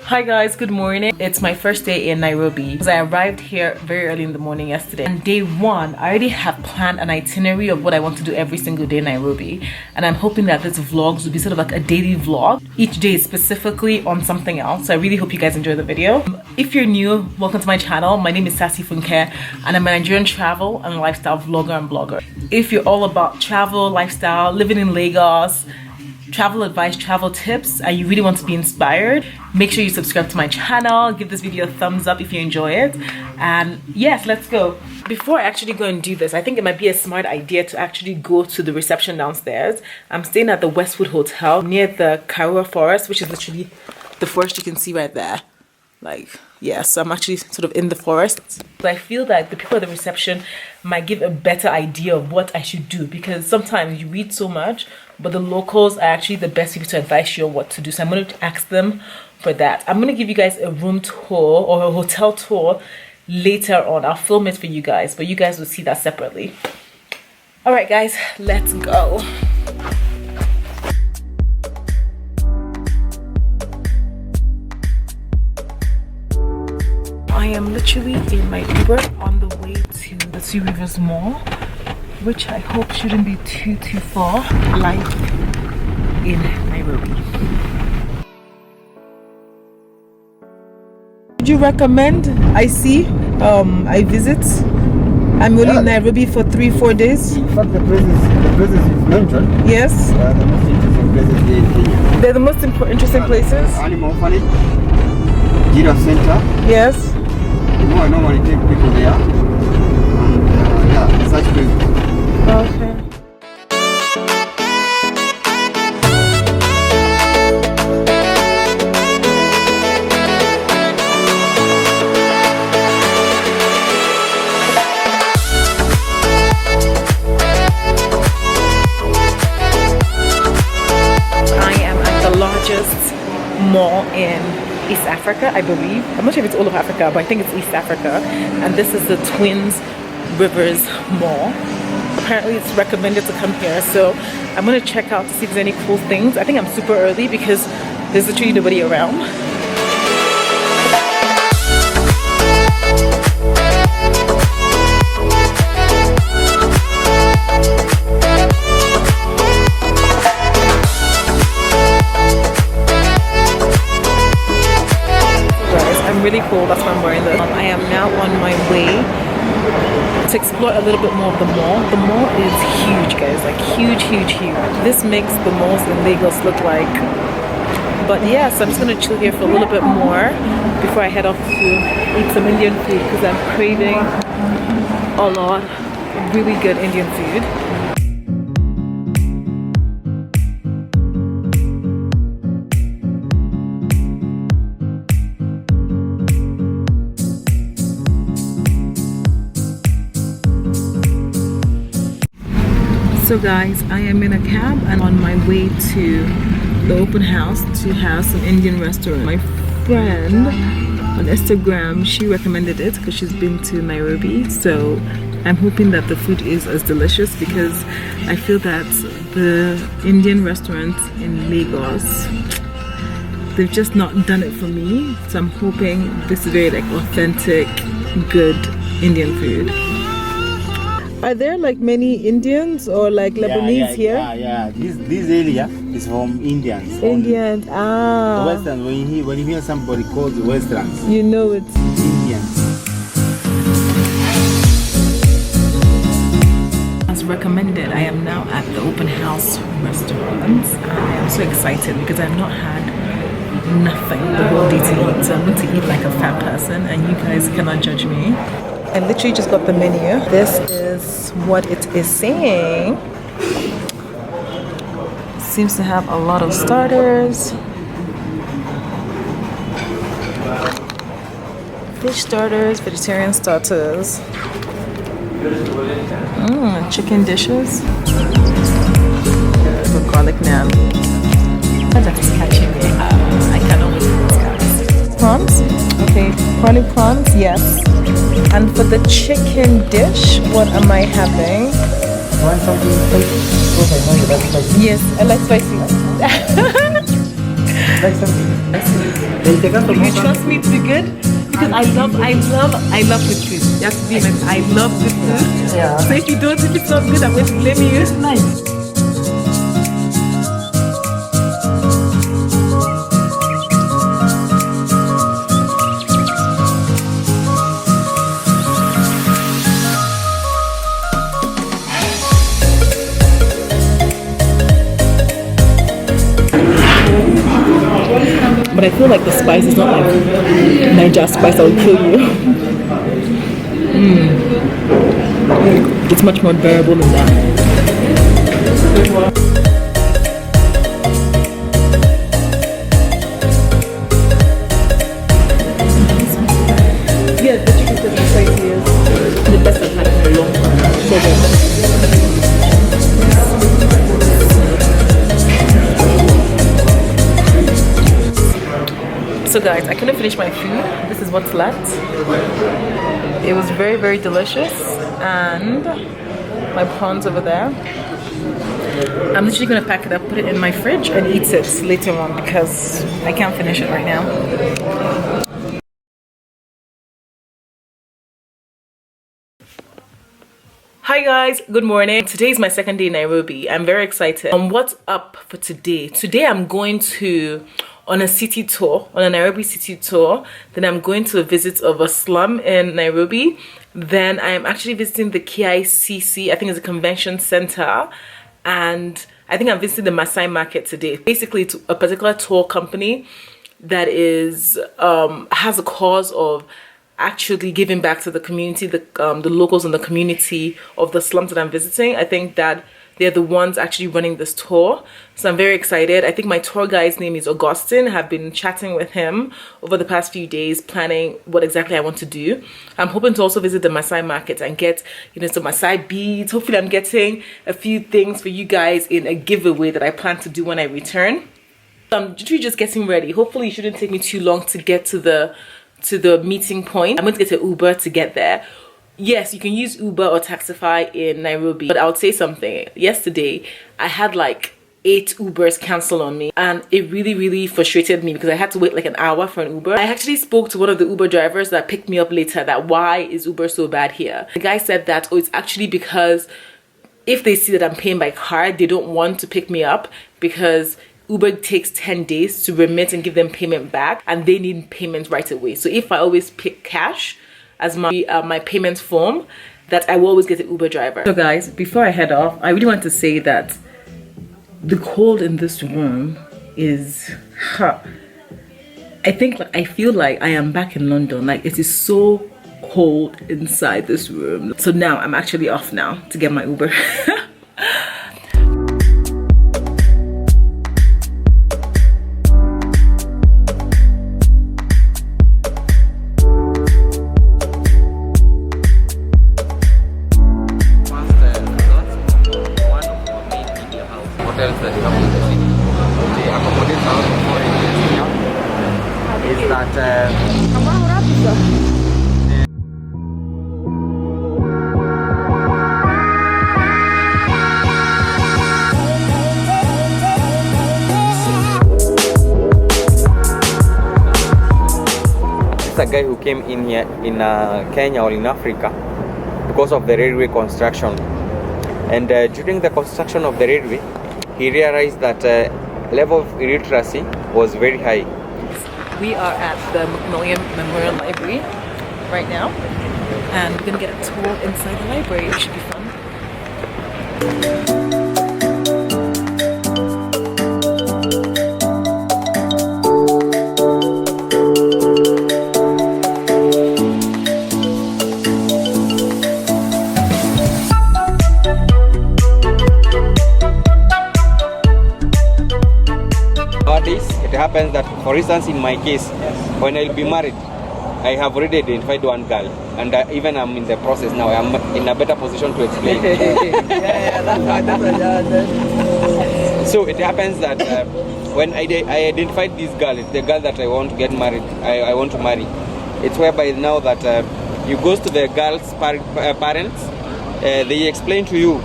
Hi guys, good morning. It's my first day in Nairobi. I arrived here very early in the morning yesterday. And day one, I already have planned an itinerary of what I want to do every single day in Nairobi. And I'm hoping that this vlogs will be sort of like a daily vlog. Each day is specifically on something else. So I really hope you guys enjoy the video. If you're new, welcome to my channel. My name is Sassy Funke and I'm a Nigerian travel and lifestyle vlogger and blogger. If you're all about travel, lifestyle, living in Lagos, travel advice, travel tips, and you really want to be inspired, make sure you subscribe to my channel, give this video a thumbs up if you enjoy it, and yes, let's go. Before I actually go and do this, I think it might be a smart idea to actually go to the reception downstairs. I'm staying at the Westwood Hotel near the Karura Forest, which is literally the forest you can see right there. Like, yeah, so I'm actually sort of in the forest. So I feel that the people at the reception might give a better idea of what I should do, because sometimes you read so much, but the locals are actually the best people to advise you on what to do. So I'm going to ask them for that. I'm going to give you guys a room tour or a hotel tour later on. I'll film it for you guys, but you guys will see that separately. All right, guys, let's go. I am literally in my Uber on the way to the Two Rivers Mall, which I hope shouldn't be too far, live in Nairobi. Would you recommend I visit? I'm only in Nairobi for 3-4 days. In fact, the places you've mentioned, yes, are the most interesting places here in Kenya. They're the most interesting places. Animal Orphanage, Giraffe Centre. Yes. You know, I normally take people there, and yeah, such places. Okay. I am at the largest mall in East Africa, I believe. I'm not sure if it's all of Africa, but I think it's East Africa. And this is the Twins Rivers Mall. Apparently it's recommended to come here, so I'm gonna check out to see if there's any cool things. I think I'm super early because there's literally nobody around. Really cool, that's why I'm wearing this. I am now on my way to explore a little bit more of the mall. The mall is huge, guys, like huge. This makes the malls in Lagos look like, but yeah, so I'm just gonna chill here for a little bit more before I head off to eat some Indian food, because I'm craving a lot of really good Indian food. So guys, I am in a cab and on my way to the open house to have some Indian restaurant. My friend on Instagram, she recommended it because she's been to Nairobi. So I'm hoping that the food is as delicious, because I feel that the Indian restaurants in Lagos, they've just not done it for me. So I'm hoping this is very like authentic, good Indian food. Are there like many Indians or like Lebanese here? Yeah. This area is from Indians. Indians, The Westerns, when you hear somebody called the Westerns, you know it's Indians. as recommended. I am now at the open house restaurant. I am so excited because I've not had nothing the whole day to eat. So I'm going to eat like a fat person, and you guys cannot judge me. I literally just got the menu. This is what it is saying. Seems to have a lot of starters. Fish starters, vegetarian starters. Chicken dishes. With garlic naan. That is catching me. I cannot wait for this, guys. Prawns? Okay, prawny prawns, yes. And for the chicken dish, what am I having? Want something spicy? Because I know you like spicy. Yes, I like spicy. Like something spicy. Do you trust me to be good? Because I love good food. That's to be honest, I love good food. Yeah. So if it's not good, I'm going to blame you. Nice. But I feel like the spice is not like Niger spice that will kill you. It's much more bearable than that. Yes, the chicken is spicy. The best I've had in a long time. So good. So guys, I couldn't finish my food. This is what's left. It was very, very delicious. And my prawns over there. I'm literally gonna pack it up, put it in my fridge and eat it later on because I can't finish it right now. Hi guys, good morning. Today is my second day in Nairobi. I'm very excited. What's up for today? Today I'm going on a city tour, on a Nairobi city tour. Then I'm going to a visit of a slum in Nairobi. Then I am actually visiting the KICC, I think it's a convention center. And I think I'm visiting the Maasai market today. Basically, it's a particular tour company that is has a cause of actually giving back to the community, the locals in the community of the slums that I'm visiting. I think that they're the ones actually running this tour. So I'm very excited. I think my tour guide's name is Augustine. I've been chatting with him over the past few days, planning what exactly I want to do. I'm hoping to also visit the Maasai market and get, some Maasai beads. Hopefully I'm getting a few things for you guys in a giveaway that I plan to do when I return. I'm literally just getting ready. Hopefully it shouldn't take me too long to get to the meeting point. I'm going to get an Uber to get there. Yes, you can use Uber or Taxify in Nairobi, but I would say something. Yesterday, I had like 8 Ubers cancel on me, and it really, really frustrated me because I had to wait like an hour for an Uber. I actually spoke to one of the Uber drivers that picked me up later that why is Uber so bad here? The guy said that, it's actually because if they see that I'm paying by card, they don't want to pick me up because Uber takes 10 days to remit and give them payment back, and they need payment right away. So if I always pick cash as my payment form, that I will always get an Uber driver. So guys, before I head off, I really want to say that the cold in this room is, I feel like I am back in London. Like it is so cold inside this room. So now I'm actually off now to get my Uber. A guy who came in here in Kenya or in Africa because of the railway construction, and during the construction of the railway he realized that level of illiteracy was very high. We are at the Macmillan Memorial Library right now, and we're gonna get a tour inside the library. It should be fun. It happens that, for instance, in my case, when I'll be married, I have already identified one girl, and even I'm in the process now. I'm in a better position to explain. So it happens that when I identified this girl, it's the girl that I want to get married. I want to marry. It's whereby now that you go to the girl's parents, they explain to you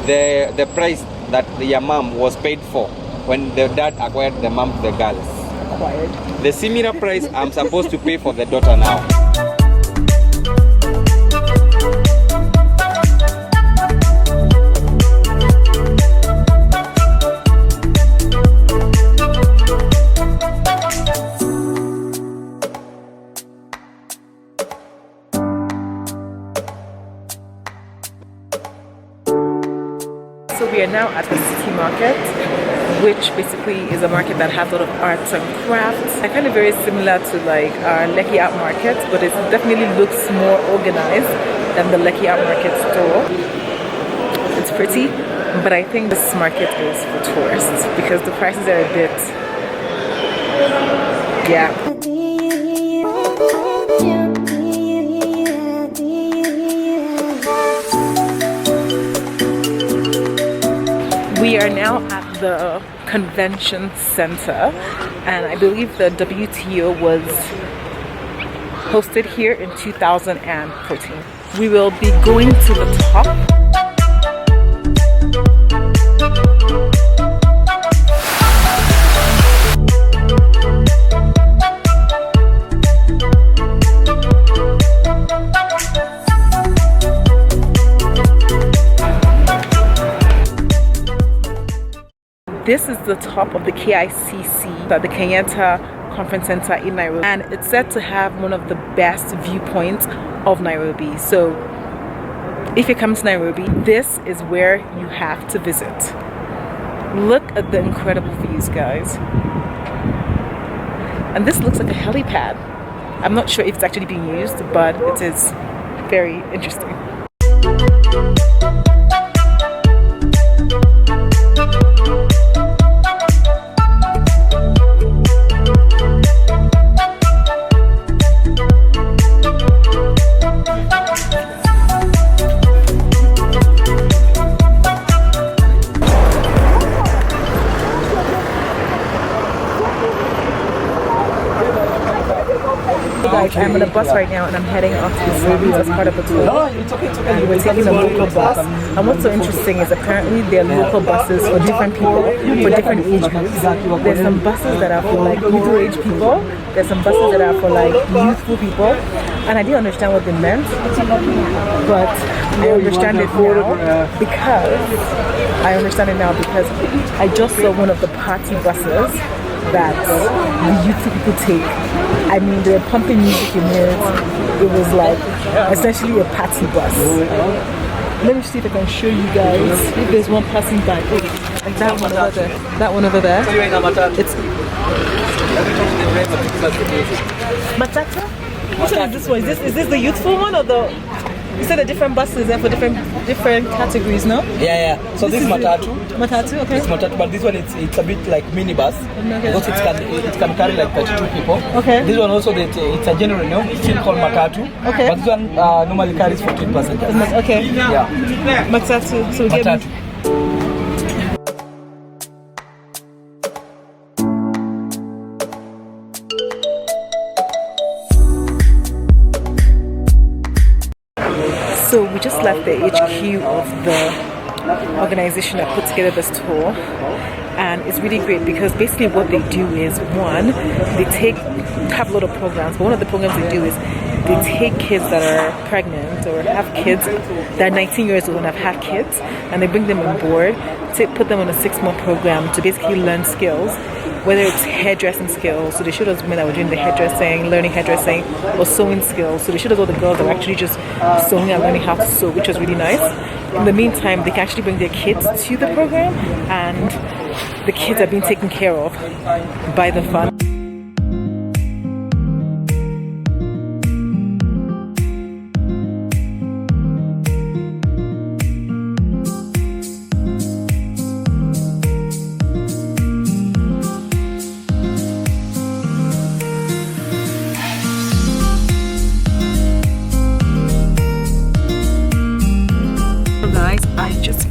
the price that your mom was paid for when the dad acquired the mom to the girls. required. The similar price I'm supposed to pay for the daughter now. So we are now at the city market, which basically is a market that has a lot of arts and crafts. I kind of very similar to like our Lekki Art Market, but it definitely looks more organized than the Lekki Art Market store. It's pretty, but I think this market is for tourists because the prices are a bit, yeah. We are now at the convention center, and I believe the WTO was hosted here in 2014. We will be going to the top. This is the top of the KICC at the Kenyatta Conference Center in Nairobi, and it's said to have one of the best viewpoints of Nairobi. So if you come to Nairobi, this is where you have to visit. Look at the incredible views, guys. And this looks like a helipad. I'm not sure if it's actually being used, but it is very interesting. Guys, I'm on a bus right now and I'm heading off to the city as part of a tour. And we're taking a local bus. And what's so interesting is apparently there are local buses for different people, for different age groups. There's some buses that are for like middle-aged people. There's some buses that are for like youthful people. And I didn't understand what they meant, but I understand it now because I just saw one of the party buses that the youth people take. I mean, they were pumping music in it. It was like essentially a party bus. Let me see if I can show you guys. If there's one passing by. Oh, like that one over there. That one over there. It's Matata? Which one is this one? Is this the youthful one or the? You said the different buses there for different categories, no? Yeah. So this is Matatu. Matatu, okay. It's Matatu, but this one it's a bit like minibus. Okay. Because it can carry like 32 people. Okay. This one also it's a general name. It's still called Matatu. Okay. But this one normally carries 14 passengers. Okay. Yeah. Matatu. So we get Matatu. So we just left the HQ of the organization that put together this tour, and it's really great because basically what they do is, one, they have a lot of programs, but one of the programs they do is they take kids that are pregnant or have kids that are 19 years old and have had kids, and they bring them on board to put them on a 6-month program to basically learn skills, whether it's hairdressing skills. So they showed us women that were doing the hairdressing, learning hairdressing, or sewing skills. So they showed us all the girls that were actually just sewing and learning how to sew, which was really nice. In the meantime, they can actually bring their kids to the program, and the kids are being taken care of by the fund.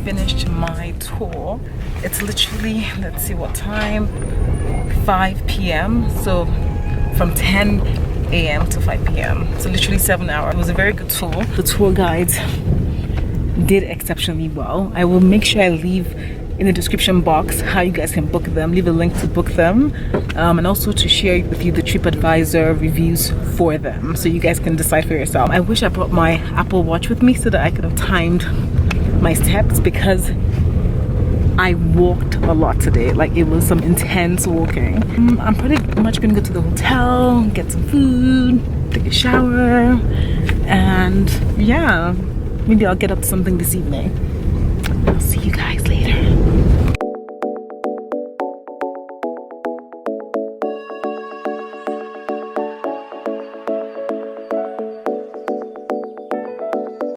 Finished my tour. It's literally, let's see what time, 5 p.m. so from 10 a.m. to 5 p.m. so literally 7 hours. It was a very good tour. The tour guides did exceptionally well. I will make sure I leave in the description box how you guys can book them. Leave a link to book them, and also to share with you the TripAdvisor reviews for them, so you guys can decide for yourself. I wish I brought my Apple Watch with me so that I could have timed my steps, because I walked a lot today. Like, it was some intense walking. I'm pretty much gonna go to the hotel, get some food, take a shower, and yeah, maybe I'll get up to something this evening.